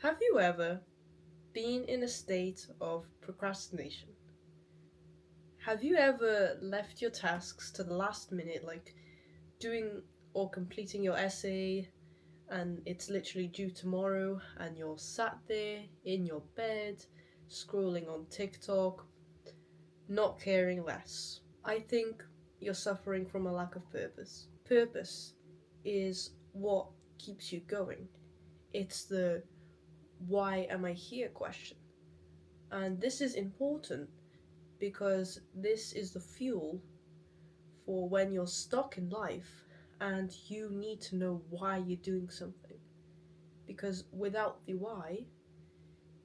Have you ever been in a state of procrastination? Have you ever left your tasks to the last minute, like doing or completing your essay, and it's literally due tomorrow, and you're sat there in your bed, scrolling on TikTok, not caring less? I think you're suffering from a lack of purpose. Purpose is what keeps you going. It's the why am I here question. And this is important because this is the fuel for when you're stuck in life and you need to know why you're doing something. Because without the why,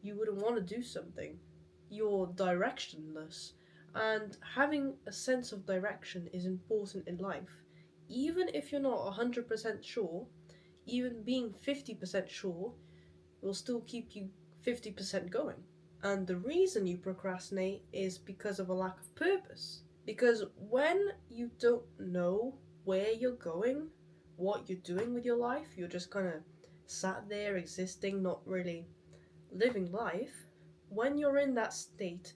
you wouldn't want to do something. You're directionless. And having a sense of direction is important in life. Even if you're not 100% sure, even being 50% sure will still keep you 50% going. And the reason you procrastinate is because of a lack of purpose. Because when you don't know where you're going, what you're doing with your life, you're just kind of sat there existing, not really living life. When you're in that state,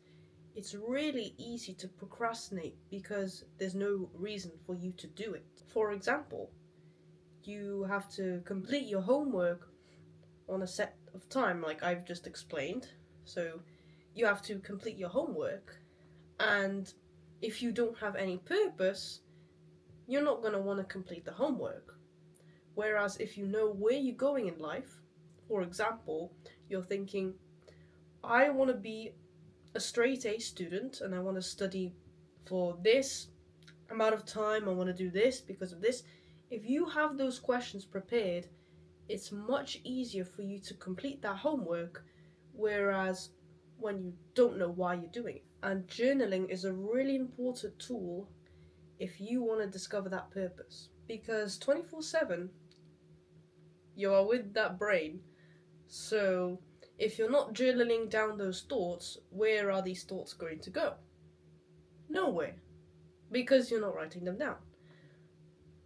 it's really easy to procrastinate because there's no reason for you to do it. For example, you have to complete your homework on a set of time, like I've just explained. So you have to complete your homework, and if you don't have any purpose, you're not going to want to complete the homework. Whereas if you know where you're going in life, for example, you're thinking, I want to be a straight A student and I want to study for this amount of time, I want to do this because of this. If you have those questions prepared, it's much easier for you to complete that homework, whereas when you don't know why you're doing it. And journaling is a really important tool if you want to discover that purpose. Because 24/7, you are with that brain. So if you're not journaling down those thoughts, where are these thoughts going to go? Nowhere. Because you're not writing them down.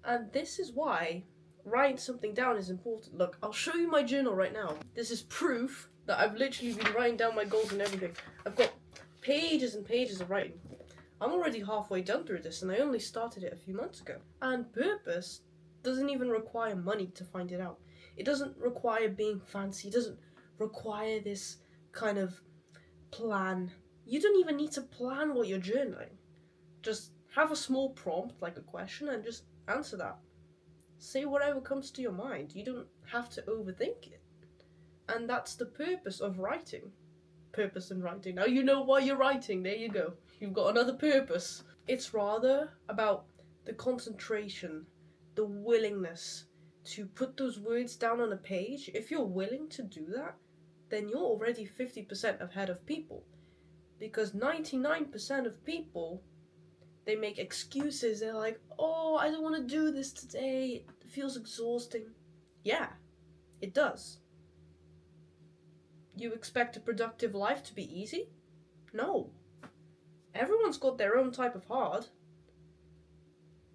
And this is why writing something down is important. Look, I'll show you my journal right now. This is proof that I've literally been writing down my goals and everything. I've got pages and pages of writing. I'm already halfway done through this and I only started it a few months ago. And purpose doesn't even require money to find it out. It doesn't require being fancy. It doesn't require this kind of plan. You don't even need to plan what you're journaling. Just have a small prompt, like a question, and just answer that. Say whatever comes to your mind. You don't have to overthink it. And that's the purpose of writing. Purpose in writing. Now you know why you're writing. There you go. You've got another purpose. It's rather about the concentration, the willingness to put those words down on a page. If you're willing to do that, then you're already 50% ahead of people. Because 99% of people, they make excuses. They're like, oh, I don't want to do this today. It feels exhausting. Yeah, it does. You expect a productive life to be easy? No. Everyone's got their own type of hard.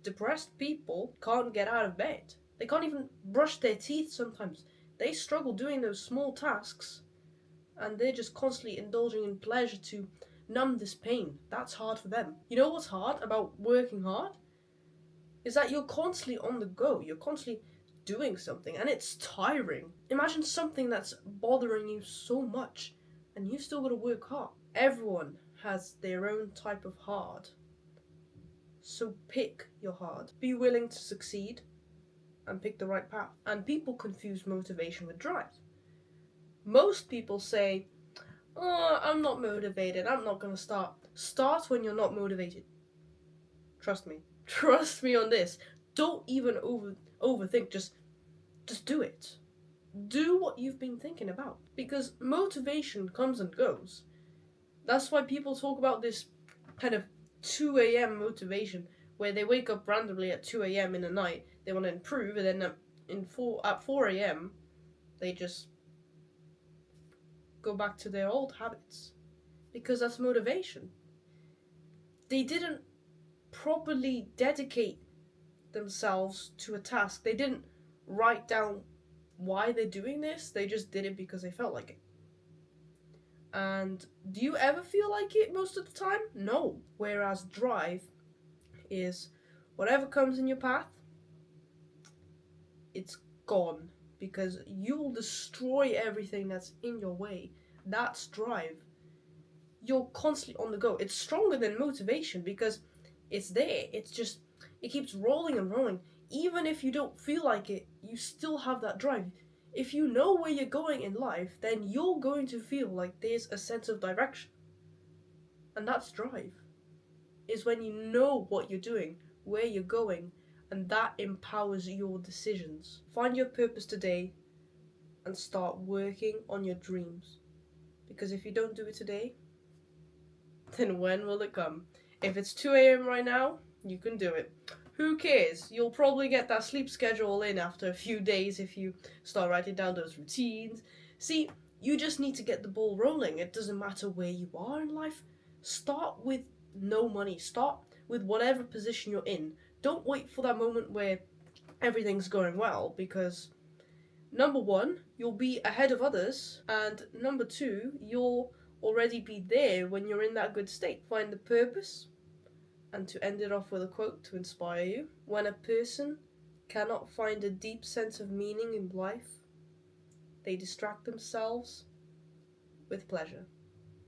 Depressed people can't get out of bed. They can't even brush their teeth sometimes. They struggle doing those small tasks, and they're just constantly indulging in pleasure to numb this pain. That's hard for them. You know what's hard about working hard? Is that you're constantly on the go. You're constantly doing something, and it's tiring. Imagine something that's bothering you so much, and you've still got to work hard. Everyone has their own type of hard. So pick your hard. Be willing to succeed and pick the right path. And people confuse motivation with drive. Most people say, oh, I'm not motivated, I'm not gonna start. Start when you're not motivated. Trust me. Trust me on this. Don't even overthink. Just do it. Do what you've been thinking about. Because motivation comes and goes. That's why people talk about this kind of 2 a.m. motivation, where they wake up randomly at 2 a.m. in the night, they want to improve, and then at 4 a.m. they just go back to their old habits. Because that's motivation. They didn't properly dedicate themselves to a task. They didn't write down why they're doing this. They just did it because they felt like it. And do you ever feel like it most of the time? No. Whereas drive is whatever comes in your path, it's gone because you'll destroy everything that's in your way. That's drive. You're constantly on the go. It's stronger than motivation because it's there. It's just, it keeps rolling and rolling. Even if you don't feel like it, you still have that drive. If you know where you're going in life, then you're going to feel like there's a sense of direction. And that's drive. Is when you know what you're doing, where you're going, and that empowers your decisions. Find your purpose today and start working on your dreams. Because if you don't do it today, then when will it come? If it's 2 a.m. right now, you can do it. Who cares? You'll probably get that sleep schedule in after a few days if you start writing down those routines. See, you just need to get the ball rolling. It doesn't matter where you are in life. Start with no money. Start with whatever position you're in. Don't wait for that moment where everything's going well, because number one, you'll be ahead of others, and number two, you'll already be there when you're in that good state. Find the purpose, and to end it off with a quote to inspire you: when a person cannot find a deep sense of meaning in life, they distract themselves with pleasure.